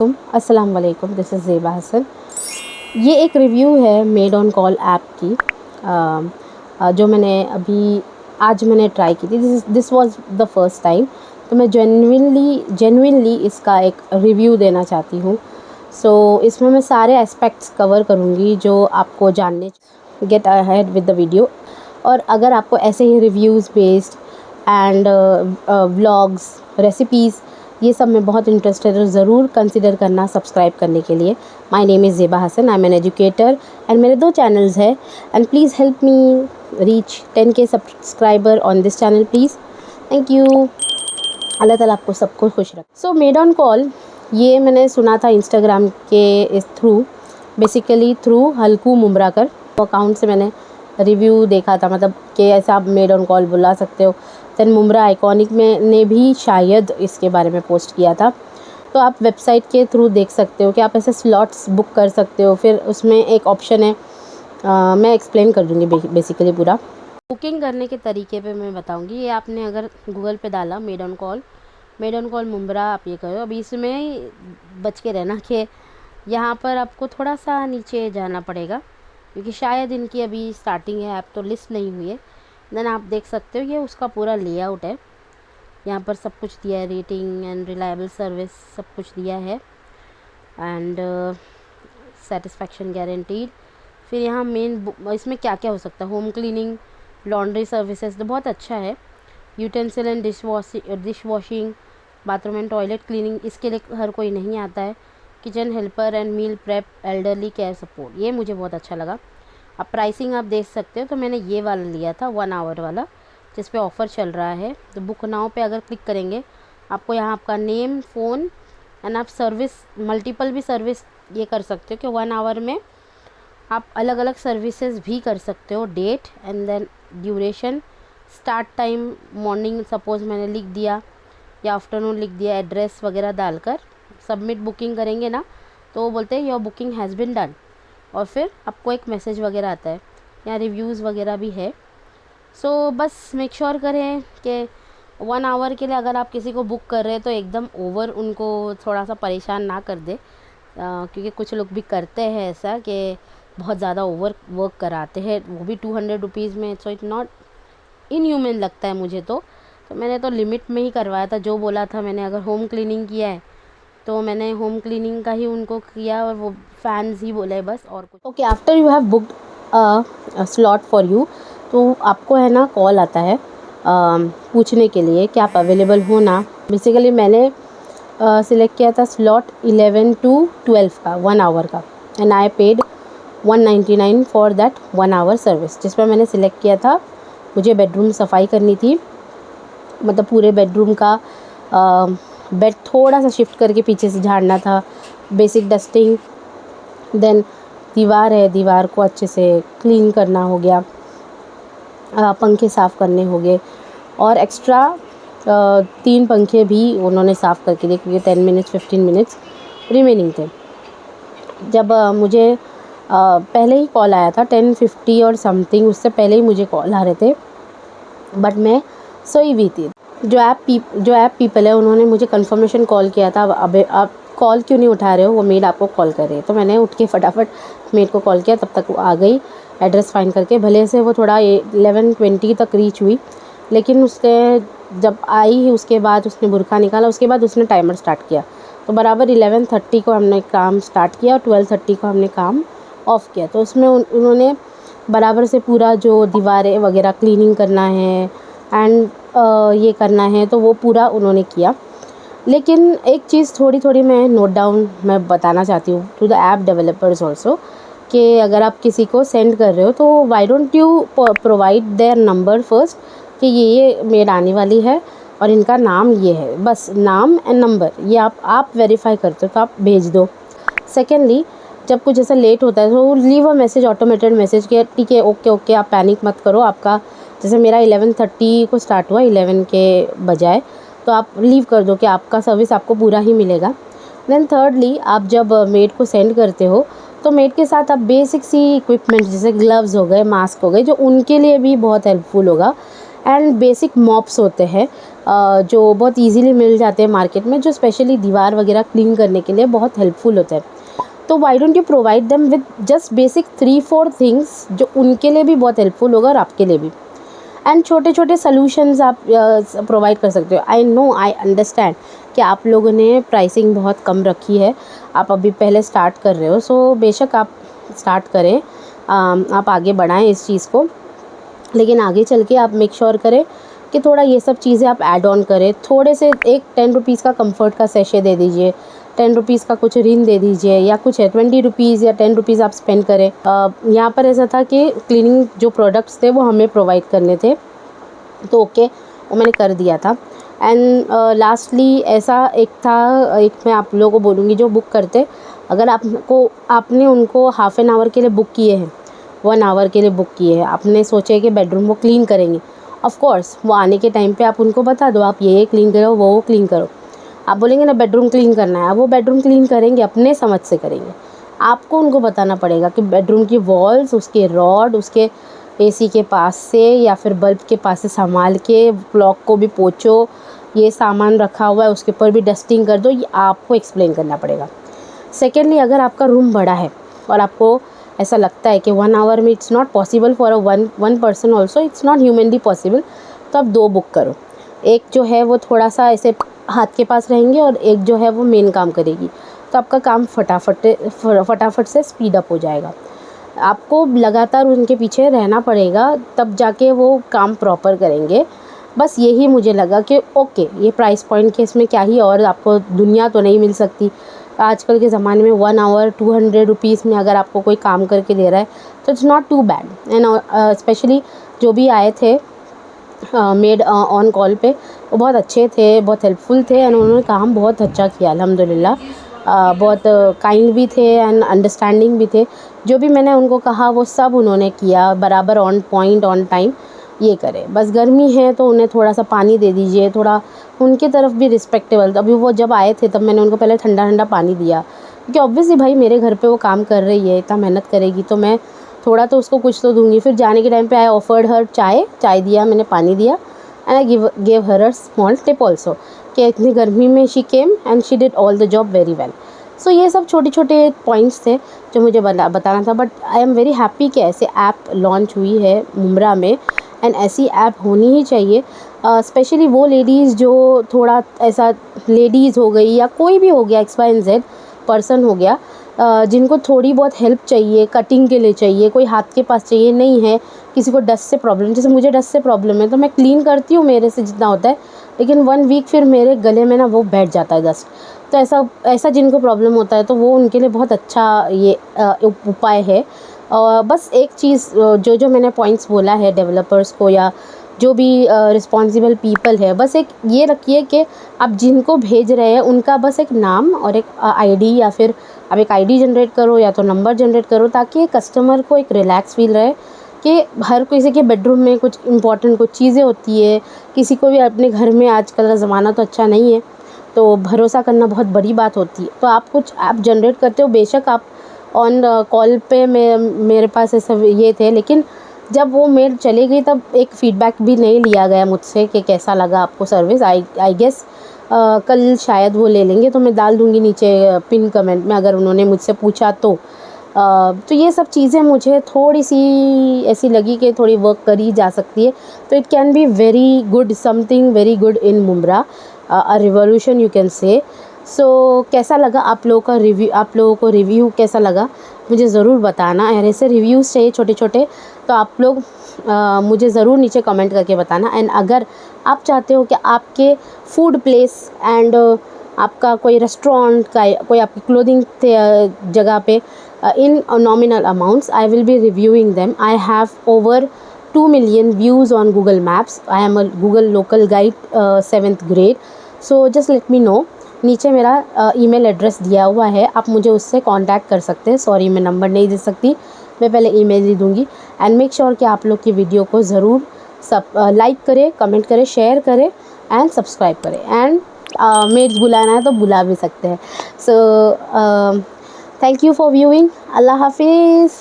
अस्सलाम वालेकुम, this is Zeba Hasan. ये एक रिव्यू है मेड ऑन कॉल ऐप की जो मैंने अभी आज मैंने ट्राई की थी। This was the first time, तो मैं जेन्युइनली इसका एक रिव्यू देना चाहती हूँ। इसमें मैं सारे एस्पेक्ट्स कवर करूँगी जो आपको जानने। Get ahead with the video. और अगर आपको ऐसे ही reviews based and vlogs, recipes, ये सब में बहुत इंटरेस्टेड है, ज़रूर कंसिडर करना सब्सक्राइब करने के लिए। My name is Zeba Hasan, I am an educator and मेरे 2 चैनल्स हैं and please help me reach 10K subscriber on this channel please. Thank you. Allah Taala आपको सबको खुश रखे। मेड ऑन कॉल ये मैंने सुना था इंस्टाग्राम के थ्रू, बेसिकली थ्रू हल्कू मुमराकर अकाउंट से मैंने रिव्यू देखा था, मतलब कि ऐसा आप मेड ऑन कॉल बुला सकते हो। दैन मुमरा आइकॉनिक में ने भी शायद इसके बारे में पोस्ट किया था। तो आप वेबसाइट के थ्रू देख सकते हो कि आप ऐसे स्लॉट्स बुक कर सकते हो। फिर उसमें एक ऑप्शन है, मैं एक्सप्लेन कर दूँगी बेसिकली पूरा। बुकिंग करने के तरीके पे मैं बताऊँगी। ये आपने अगर गूगल पे डाला मेड ऑन कॉल मुमरा, आप ये करो। अब इसमें बच के रहना कि यहाँ पर आपको थोड़ा सा नीचे जाना पड़ेगा, क्योंकि शायद इनकी अभी स्टार्टिंग है, ऐप तो लिस्ट नहीं हुई है। देन आप देख सकते हो ये उसका पूरा लेआउट है। यहाँ पर सब कुछ दिया है, रेटिंग एंड रिलायबल सर्विस सब कुछ दिया है एंड सेटिस्फैक्शन गारंटीड। फिर यहाँ इसमें क्या क्या हो सकता है, होम क्लीनिंग, लॉन्ड्री सर्विसेज तो बहुत अच्छा है। Utensil and dish washing, bathroom and toilet cleaning, इसके लिए हर कोई नहीं आता है। Kitchen helper and meal prep, elderly care support, ये मुझे बहुत अच्छा लगा। अब प्राइसिंग आप देख सकते हो, तो मैंने ये वाला लिया था 1 आवर वाला, जिस पे ऑफ़र चल रहा है। तो बुक नाउ पे अगर क्लिक करेंगे, आपको यहाँ आपका नेम, फ़ोन एंड आप सर्विस, मल्टीपल भी सर्विस ये कर सकते हो कि 1 आवर में आप अलग अलग सर्विसेज भी कर सकते हो। Date and then duration, start time morning suppose मैंने लिख दिया या आफ्टरनून लिख दिया, एड्रेस वगैरह डालकर सबमिट बुकिंग करेंगे ना, तो वो बोलते हैं your booking has been done, और फिर आपको एक मैसेज वगैरह आता है। यहाँ रिव्यूज़ वगैरह भी है। बस मेक श्योर करें कि 1 आवर के लिए अगर आप किसी को बुक कर रहे हैं तो एकदम ओवर उनको थोड़ा सा परेशान ना कर दे, क्योंकि कुछ लोग भी करते हैं ऐसा कि बहुत ज़्यादा ओवर वर्क कराते हैं, वो भी 200 रुपीज़ में। सो इट नॉट इनह्यूमन लगता है मुझे तो मैंने तो लिमिट में ही करवाया था जो बोला था मैंने। अगर होम क्लीनिंग किया है तो मैंने होम क्लीनिंग का ही उनको किया, और वो फैंस ही बोले बस, और कुछ। Okay, after you have booked a slot for you, तो आपको है ना कॉल आता है पूछने के लिए कि आप अवेलेबल हो ना। बेसिकली मैंने सिलेक्ट किया था स्लॉट 11 to 12 का, 1 आवर का, and I paid 199 for that 1 hour service, जिसमें मैंने सिलेक्ट किया था मुझे बेडरूम सफाई करनी थी, मतलब पूरे बेडरूम का बेड थोड़ा सा शिफ्ट करके पीछे से झाड़ना था, बेसिक डस्टिंग, देन दीवार है, दीवार को अच्छे से क्लीन करना हो गया, पंखे साफ़ करने हो गए, और एक्स्ट्रा 3 पंखे भी उन्होंने साफ़ करके दिए, क्योंकि 10 मिनट्स 15 मिनट्स रिमेनिंग थे। जब मुझे पहले ही कॉल आया था 10:50 और समथिंग, उससे पहले ही मुझे कॉल आ रहे थे, बट मैं सोई हुई थी। जो ऐप पीपल है उन्होंने मुझे कंफर्मेशन कॉल किया था, अब आप कॉल क्यों नहीं उठा रहे हो, वो मेड आपको कॉल कर रही है। तो मैंने उठ के फटाफट मेड को कॉल किया, तब तक वो आ गई एड्रेस फाइंड करके। भले से वो थोड़ा 11:20 तक रीच हुई, लेकिन उसके जब आई उसके बाद उसने बुरखा निकाला, उसके बाद उसने टाइमर स्टार्ट किया। तो बराबर 11:30 को हमने काम स्टार्ट किया और 12:30 को हमने काम ऑफ़ किया। तो उसमें उन्होंने बराबर से पूरा जो दीवारें वगैरह क्लीनिंग करना है एंड ये करना है, तो वो पूरा उन्होंने किया। लेकिन एक चीज़ थोड़ी मैं नोट डाउन मैं बताना चाहती हूँ to the app developers also, कि अगर आप किसी को सेंड कर रहे हो तो why don't you provide their number first, कि ये मेड आने वाली है और इनका नाम ये है, बस नाम एंड नंबर ये आप वेरीफाई करते हो तो आप भेज दो। सेकेंडली, जब कुछ ऐसा लेट होता है तो leave a message, automated message, कि ठीक है, ओके आप पैनिक मत करो, आपका जैसे मेरा 11:30 को स्टार्ट हुआ 11 के बजाय, तो आप लीव कर दो कि आपका सर्विस आपको पूरा ही मिलेगा। देन थर्डली, आप जब मेड को सेंड करते हो तो मेड के साथ आप बेसिक सी इक्विपमेंट जैसे ग्लव्स हो गए, मास्क हो गए, जो उनके लिए भी बहुत हेल्पफुल होगा, एंड बेसिक मॉप्स होते हैं जो बहुत इजीली मिल जाते हैं मार्केट में, जो स्पेशली दीवार वगैरह क्लीन करने के लिए बहुत हेल्पफुल होते हैं। तो why don't you provide them with just basic 3-4 things जो उनके लिए भी बहुत हेल्पफुल होगा और आपके लिए भी। एंड छोटे छोटे सॉल्यूशंस आप प्रोवाइड कर सकते हो। आई नो, आई अंडरस्टैंड कि आप लोगों ने प्राइसिंग बहुत कम रखी है, आप अभी पहले स्टार्ट कर रहे हो, सो बेशक आप स्टार्ट करें, आप आगे बढ़ाएं इस चीज़ को, लेकिन आगे चल के आप मेक श्योर करें कि थोड़ा ये सब चीज़ें आप ऐड ऑन करें। थोड़े से एक 10 रुपीज़ का कंफर्ट का सैशे दे दीजिए, 10 रुपीज़ का कुछ रिन दे दीजिए, या कुछ है 20 रुपीज़ या 10 रुपीज़ आप स्पेंड करें। यहाँ पर ऐसा था कि क्लीनिंग जो प्रोडक्ट्स थे वो हमें प्रोवाइड करने थे, तो ओके वो मैंने कर दिया था। एंड लास्टली ऐसा एक था, एक मैं आप लोगों को बोलूँगी जो बुक करते, अगर आपने उनको हाफ़ एन आवर के लिए बुक किए हैं, 1 आवर के लिए बुक किए हैं, आपने सोचे कि बेडरूम को क्लीन करेंगे, ऑफ कोर्स वो आने के टाइम पे आप उनको बता दो आप ये क्लीन करो, वो क्लीन करो। आप बोलेंगे ना बेडरूम क्लीन करना है, अब वो बेडरूम क्लीन करेंगे, अपने समझ से करेंगे। आपको उनको बताना पड़ेगा कि बेडरूम की वॉल्स, उसके रॉड, उसके एसी के पास से या फिर बल्ब के पास से संभाल के क्लॉक को भी पोंछो, ये सामान रखा हुआ है उसके ऊपर भी डस्टिंग कर दो, ये आपको एक्सप्लेन करना पड़ेगा। सेकेंडली, अगर आपका रूम बड़ा है और आपको ऐसा लगता है कि 1 आवर में it's not possible for a one person also, it's not humanly possible, तो आप 2 बुक करो। एक जो है वो थोड़ा सा ऐसे हाथ के पास रहेंगे और एक जो है वो मेन काम करेगी, तो आपका काम फटाफट से स्पीड अप हो जाएगा। आपको लगातार उनके पीछे रहना पड़ेगा, तब जाके वो काम प्रॉपर करेंगे। बस यही मुझे लगा कि ओके, ये प्राइस पॉइंट के इसमें क्या ही, और आपको दुनिया तो नहीं मिल सकती आजकल के ज़माने में। 1 आवर 200 रुपीज़ में अगर आपको कोई काम करके दे रहा है तो it's not too bad. And specially जो भी आए थे मेड ऑन कॉल पे, वो बहुत अच्छे थे, बहुत हेल्पफुल थे, एंड उन्होंने काम बहुत अच्छा किया अल्हम्दुलिल्लाह। बहुत काइंड भी थे एंड अंडरस्टैंडिंग भी थे। जो भी मैंने उनको कहा वो सब उन्होंने किया बराबर, ऑन पॉइंट, ऑन टाइम। ये करें, बस गर्मी है तो उन्हें थोड़ा सा पानी दे दीजिए, थोड़ा उनकी तरफ भी रिस्पेक्टेबल। अभी वो जब आए थे तब मैंने उनको पहले ठंडा ठंडा पानी दिया, क्योंकि ऑब्वियसली भाई मेरे घर पे वो काम कर रही है, इतना मेहनत करेगी तो मैं थोड़ा तो उसको कुछ तो दूंगी। फिर जाने के टाइम पे आई ऑफर्ड हर चाय दिया, मैंने पानी दिया, and I gave her a small tip also, कि इतनी गर्मी में she came and she did all the job very well. So ये सब छोटे छोटे पॉइंट्स थे जो मुझे बताना था। But I am very happy कि ऐसे ऐप लॉन्च हुई है मुम्ब्रा में, एंड ऐसी ऐप होनी ही चाहिए। स्पेशली वो लेडीज़ जो थोड़ा ऐसा, लेडीज़ हो गई या कोई भी हो गया, XYZ पर्सन हो गया, जिनको थोड़ी बहुत हेल्प चाहिए, कटिंग के लिए चाहिए, कोई हाथ के पास चाहिए, नहीं है किसी को डस्ट से प्रॉब्लम, जैसे मुझे डस्ट से प्रॉब्लम है तो मैं क्लीन करती हूँ मेरे से जितना होता है, लेकिन 1 वीक फिर मेरे गले में ना वो बैठ जाता है डस्ट। तो ऐसा जिनको प्रॉब्लम होता है तो वो उनके लिए बहुत अच्छा ये उपाय है। बस एक चीज़ जो मैंने पॉइंट्स बोला है डेवलपर्स को या जो भी रिस्पॉन्सिबल पीपल है, बस एक ये रखिए कि आप जिनको भेज रहे हैं उनका बस एक नाम और एक आईडी, या फिर आप एक आईडी जनरेट करो या तो नंबर जनरेट करो, ताकि कस्टमर को एक रिलैक्स फील रहे कि हर किसी के बेडरूम में कुछ इंपॉर्टेंट कुछ चीज़ें होती है। किसी को भी अपने घर में, आजकल का ज़माना तो अच्छा नहीं है, तो भरोसा करना बहुत बड़ी बात होती है। तो आप कुछ ऐप जनरेट करते हो, बेशक आप ऑन कॉल पे मेरे पास ऐसा ये थे, लेकिन जब वो मेल चली गई तब एक फ़ीडबैक भी नहीं लिया गया मुझसे कि कैसा लगा आपको सर्विस। आई गेस कल शायद वो ले लेंगे, तो मैं डाल दूँगी नीचे पिन कमेंट में अगर उन्होंने मुझसे पूछा तो। तो ये सब चीज़ें मुझे थोड़ी सी ऐसी लगी कि थोड़ी वर्क करी जा सकती है। तो it can be very good, something very good in Mumbra, a revolution you can say. So कैसा लगा आप लोगों का रिव्यू, आप लोगों को रिव्यू कैसा लगा मुझे ज़रूर बताना। और ऐसे रिव्यूज़ चाहिए छोटे छोटे तो आप लोग मुझे ज़रूर नीचे कमेंट करके बताना। एंड अगर आप चाहते हो कि आपके फूड प्लेस एंड आपका कोई रेस्टोरेंट का, कोई आपकी क्लोथिंग जगह पे in nominal amounts, I will be reviewing them. I have over 2 million views on Google Maps. I am a Google local guide 7th grade. So just let me know. नीचे मेरा email address दिया हुआ है, आप मुझे उससे contact कर सकते हैं। सॉरी मैं नंबर नहीं दे सकती, मैं पहले ईमेल ही दूंगी। एंड मेक श्योर कि आप लोग की वीडियो को ज़रूर लाइक करें, कमेंट करें, शेयर करें एंड सब्सक्राइब करें। एंड मेड्स बुलाना है तो बुला भी सकते हैं। So thank you for viewing. Allah Hafiz.